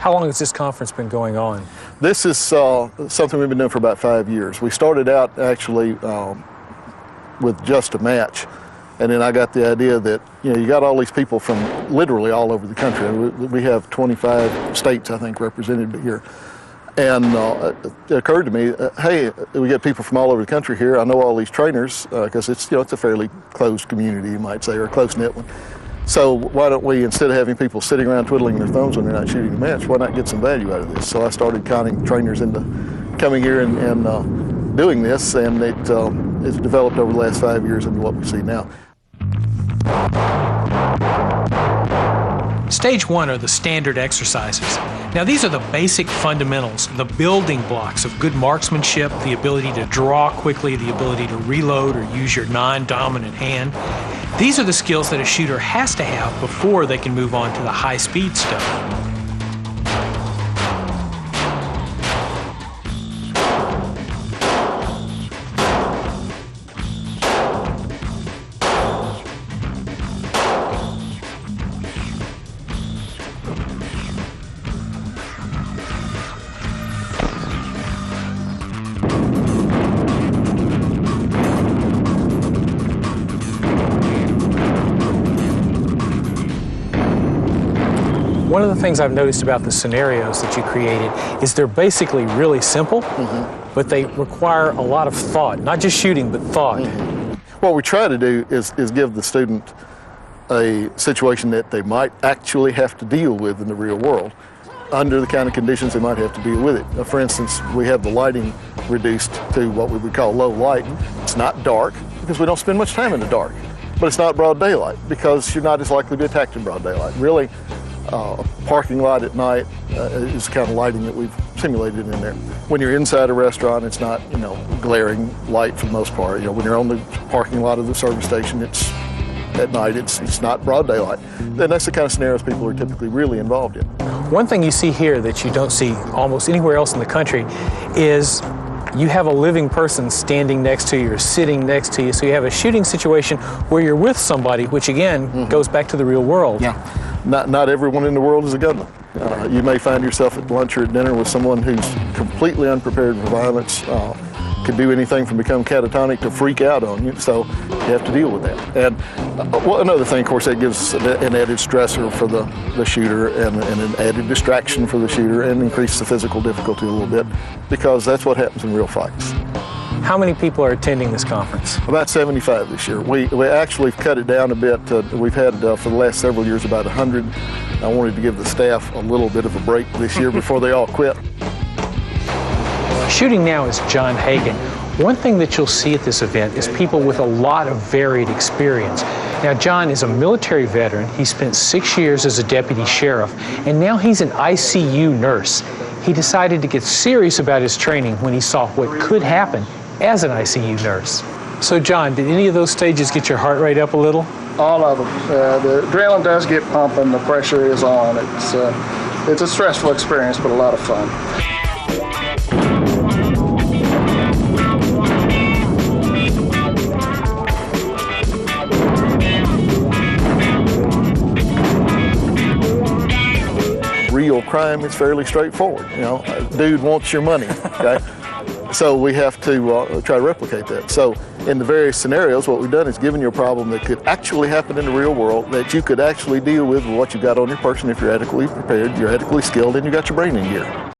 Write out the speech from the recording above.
How long has this conference been going on? This is something we've been doing for about 5 years. We started out actually with just a match, and then I got the idea that you got all these people from literally all over the country. We have 25 states, I think, represented here. And it occurred to me, hey, we get people from all over the country here. I know all these trainers because it's it's a fairly closed community, you might say, or a close-knit one. So why don't we, instead of having people sitting around twiddling their thumbs when they're not shooting a match, why not get some value out of this? So I started counting trainers into coming here and doing this, and it's developed over the last 5 years into what we see now. Stage 1 are the standard exercises. Now these are the basic fundamentals, the building blocks of good marksmanship, the ability to draw quickly, the ability to reload or use your non-dominant hand. These are the skills that a shooter has to have before they can move on to the high-speed stuff. One of the things I've noticed about the scenarios that you created is they're basically really simple, but they require a lot of thought, not just shooting, but thought. What we try to do is give the student a situation that they might actually have to deal with in the real world under the kind of conditions they might have to deal with it. For instance, we have the lighting reduced to what we would call low light. It's not dark because we don't spend much time in the dark, but it's not broad daylight because you're not as likely to be attacked in broad daylight. Really, a parking lot at night is the kind of lighting that we've simulated in there. When you're inside a restaurant, it's not, glaring light for the most part. When you're on the parking lot of the service station, it's at night, it's not broad daylight. And that's the kind of scenarios people are typically really involved in. One thing you see here that you don't see almost anywhere else in the country is you have a living person standing next to you or sitting next to you. So you have a shooting situation where you're with somebody, which again goes back to the real world. Yeah. Not everyone in the world is a gunman. You may find yourself at lunch or at dinner with someone who's completely unprepared for violence, could do anything from become catatonic to freak out on you, so you have to deal with that. And another thing, of course, that gives an added stressor for the shooter and an added distraction for the shooter and increase the physical difficulty a little bit because that's what happens in real fights. How many people are attending this conference? About 75 this year. We actually cut it down a bit. We've had for the last several years about 100. I wanted to give the staff a little bit of a break this year before they all quit. Shooting now is John Hagan. One thing that you'll see at this event is people with a lot of varied experience. Now, John is a military veteran. He spent 6 years as a deputy sheriff, and now he's an ICU nurse. He decided to get serious about his training when he saw what could happen as an ICU nurse. So, John, did any of those stages get your heart rate up a little? All of them. The adrenaline does get pumping. The pressure is on. It's a stressful experience, but a lot of fun. Real crime is fairly straightforward. A dude wants your money, okay? So we have to try to replicate that. So in the various scenarios, what we've done is given you a problem that could actually happen in the real world that you could actually deal with what you got on your person if you're adequately prepared, you're adequately skilled, and you got your brain in gear.